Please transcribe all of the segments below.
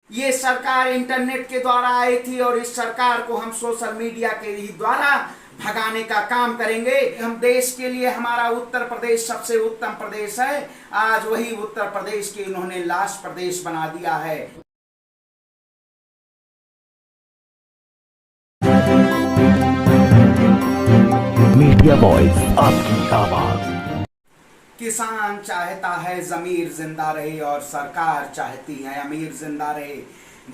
ये सरकार इंटरनेट के द्वारा आई थी और इस सरकार को हम सोशल मीडिया के ही द्वारा भगाने का काम करेंगे। हम देश के लिए, हमारा उत्तर प्रदेश सबसे उत्तम प्रदेश है, आज वही उत्तर प्रदेश के इन्होंने लास्ट प्रदेश बना दिया है। मीडिया वॉइस, आपकी आवाज। किसान चाहता है जमीर जिंदा रहे और सरकार चाहती है अमीर जिंदा रहे।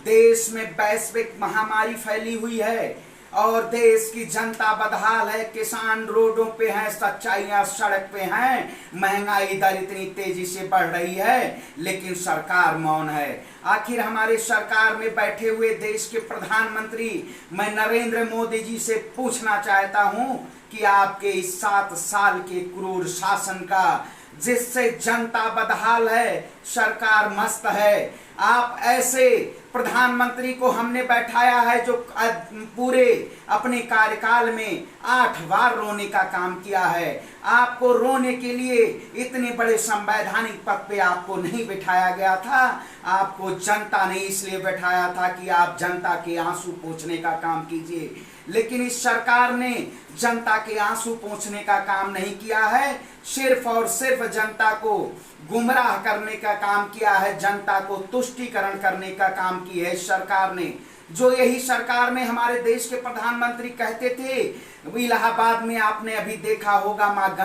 देश में वैश्विक महामारी फैली हुई है और देश की जनता बदहाल है। किसान रोडों पे हैं, सच्चाइयां सड़क पे हैं, महंगाई दर इतनी तेजी से बढ़ रही है, लेकिन सरकार मौन है। आखिर हमारे सरकार में बैठे हुए देश के प्रधानमंत्री मैं नरेंद्र मोदी जी से पूछना चाहता हूं कि आपके इस 7 साल के क्रूर शासन का, जिससे जनता बदहाल है, सरकार मस्त है, आप ऐसे प्रधानमंत्री को हमने बैठाया है जो पूरे अपने कार्यकाल में 8 बार रोने का काम किया है। आपको रोने के लिए इतने बड़े संवैधानिक पद पे आपको नहीं बिठाया गया था। आपको जनता ने इसलिए बैठाया था कि आप जनता के आंसू पोंछने का काम कीजिए, लेकिन इस सरकार ने जनता के आंसू पोंछने का काम नहीं किया है, सिर्फ और सिर्फ जनता को गुमराह करने का काम किया है, जनता को तुष्टीकरण करने का काम किया है सरकार ने। जो यही सरकार में हमारे देश के प्रधानमंत्री कहते थे, इलाहाबाद में आपने अभी देखा होगा माँ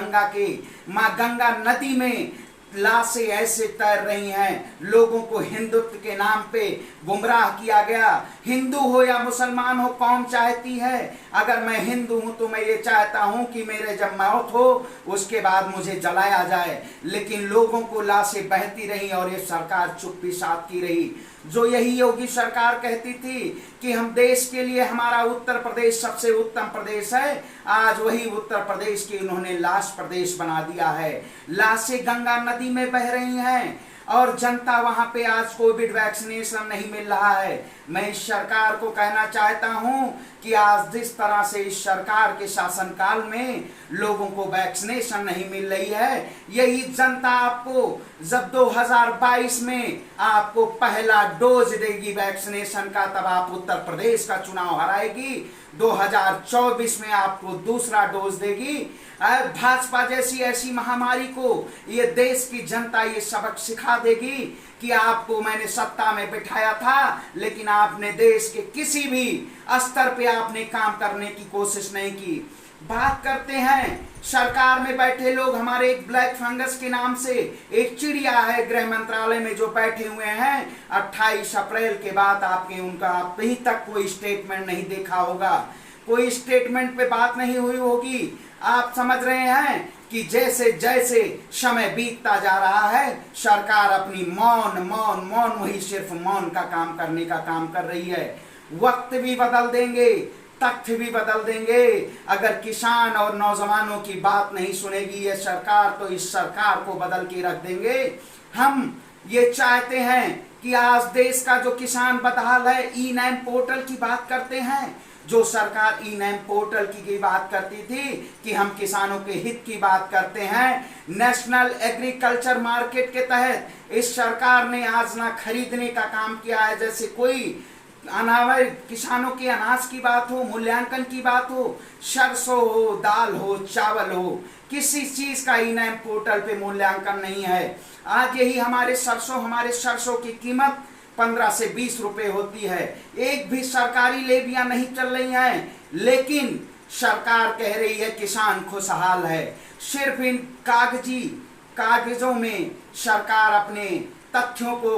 गंगा नदी में लाशें ऐसे तैर रही हैं, लोगों को हिंदुत्व के नाम पे गुमराह किया गया। हिंदू हो या मुसलमान हो, कौन चाहती है? अगर मैं हिंदू हूं तो मैं ये चाहता हूं कि मेरे जब मौत हो उसके बाद मुझे जलाया जाए, लेकिन लोगों को लाशें बहती रही और ये सरकार चुप्पी साध की रही। जो यही योगी सरकार कहती थी कि हम देश के लिए, हमारा उत्तर प्रदेश सबसे उत्तम प्रदेश है, आज वही उत्तर प्रदेश के इन्होंने लास्ट प्रदेश बना दिया है। लाशें गंगा नदी में बह रही हैं और जनता वहां पे आज कोविड वैक्सीनेशन नहीं मिल रहा है। मैं इस सरकार को कहना चाहता हूं कि आज जिस तरह से इस सरकार के शासनकाल में लोगों को वैक्सीनेशन नहीं मिल रही है, यही जनता आपको जब 2022 में आपको पहला डोज देगी वैक्सीनेशन का, तब आप उत्तर प्रदेश का चुनाव हराएगी। 2024 में आपको दूसरा डोज देगी। भाजपा जैसी ऐसी महामारी को ये देश की जनता ये सबक सिखा देगी कि आपको मैंने सत्ता में बिठाया था, लेकिन आपने देश के किसी भी स्तर पे आपने काम करने की कोशिश नहीं की। बात करते हैं सरकार में बैठे लोग, हमारे एक ब्लैक फंगस के नाम से एक चिड़िया है गृह मंत्रालय में जो बैठे हुए हैं। 28 अप्रैल के बाद आपके उनका अभी तक कोई स्टेटमेंट नहीं देखा होगा, कोई स्टेटमेंट पे बात नहीं हुई होगी। आप समझ रहे हैं कि जैसे जैसे समय बीतता जा रहा है, सरकार अपनी मौन वही सिर्फ मौन का काम करने का काम कर रही है। वक्त भी बदल देंगे, तथ्य भी बदल देंगे। अगर किसान और नौजवानों की बात नहीं सुनेगी ये सरकार, तो इस सरकार को बदल के रख देंगे। हम ये चाहते हैं कि आज देश का जो किसान बदहाल है, ई-नैम पोर्टल की बात करते हैं। जो सरकार ई-नैम पोर्टल की बात करती थी कि हम किसानों के हित की बात करते हैं, नेशनल एग्रीकल्चर मार्केट के तहत इस सरकार ने आज ना खरीदने का काम किया है, जैसे कोई अनावश्य किसानों के अनाज की बात हो, मूल्यांकन की बात हो, सरसों हो, दाल हो, चावल हो, किसी चीज का ई-नैम पोर्टल पे मूल्यांकन नहीं है। आज यही हमारे सरसों की कीमत 15 से 20 रुपए होती है। एक भी सरकारी लेवियां नहीं चल रही हैं, लेकिन सरकार कह रही है किसान खुशहाल है। सिर्फ इन कागजों में सरकार अपने तथ्यों को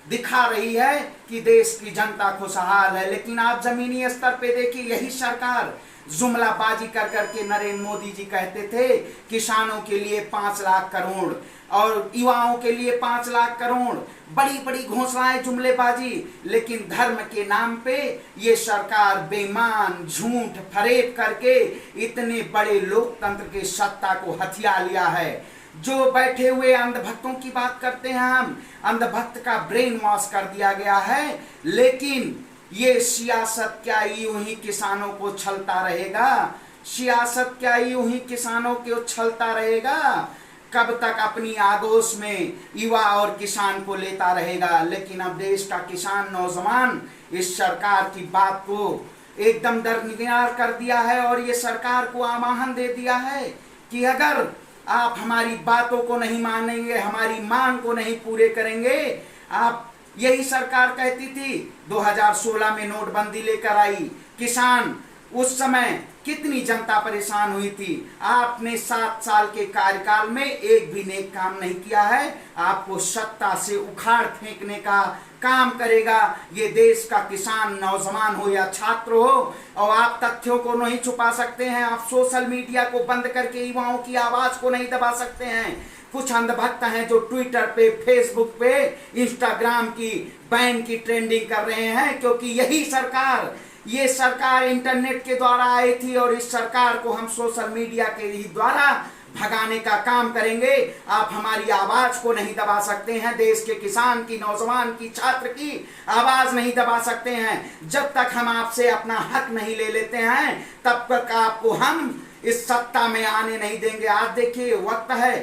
दिखा रही है कि देश की जनता खुशहाल है, लेकिन आप जमीनी स्तर पे देखिए, यही सरकार जुमलाबाजी कर करके नरेंद्र मोदी जी कहते थे किसानों के लिए 5 लाख करोड़ और युवाओं के लिए 5 लाख करोड़, बड़ी बड़ी घोषणाएं, जुमलेबाजी, लेकिन धर्म के नाम पे ये सरकार बेईमान झूठ फरेब करके इतने बड़े लोकतंत्र के सत्ता को हथिया लिया है। जो बैठे हुए अंधभक्तों की बात करते हैं, हम अंधभक्त का ब्रेन वॉश कर दिया गया है, लेकिन ये सियासत क्या यूं ही किसानों को छलता रहेगा? सियासत क्या यूं ही किसानों को छलता रहेगा? कब तक अपनी आगोश में युवा और किसान को लेता रहेगा। लेकिन अब देश का किसान नौजवान इस सरकार की बात को एकदम दरकिनार कर दिया है और ये सरकार को आह्वान दे दिया है कि अगर आप हमारी बातों को नहीं मानेंगे, हमारी मांग को नहीं पूरे करेंगे, आप यही सरकार कहती थी 2016 में नोटबंदी लेकर आई, किसान उस समय कितनी जनता परेशान हुई थी। आपने 7 साल के कार्यकाल में एक भी नेक काम नहीं किया है। आपको सत्ता से उखाड़ फेंकने का काम करेगा ये देश का किसान, नौजवान हो या छात्र हो। और आप तथ्यों को नहीं छुपा सकते हैं, आप सोशल मीडिया को बंद करके युवाओं की आवाज को नहीं दबा सकते हैं। कुछ अंधभक्त हैं जो ट्विटर पे, फेसबुक पे, इंस्टाग्राम की बैन की ट्रेंडिंग कर रहे हैं, क्योंकि यही सरकार, ये सरकार इंटरनेट के द्वारा आई थी और इस सरकार को हम सोशल मीडिया के ही द्वारा भगाने का काम करेंगे। आप हमारी आवाज को नहीं दबा सकते हैं, देश के किसान की, नौजवान की, छात्र की आवाज नहीं दबा सकते हैं। जब तक हम आपसे अपना हक नहीं ले लेते हैं तब तक आपको हम इस सत्ता में आने नहीं देंगे। आज देखिए वक्त है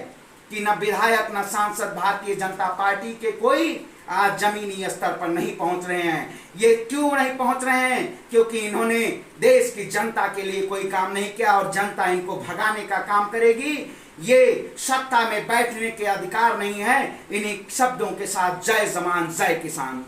कि न विधायक न सांसद भारतीय जनता पार्टी के कोई आज जमीनी स्तर पर नहीं पहुंच रहे हैं। ये क्यों नहीं पहुंच रहे हैं? क्योंकि इन्होंने देश की जनता के लिए कोई काम नहीं किया और जनता इनको भगाने का काम करेगी। ये सत्ता में बैठने के अधिकार नहीं है। इन्हीं शब्दों के साथ जय जवान जय किसान।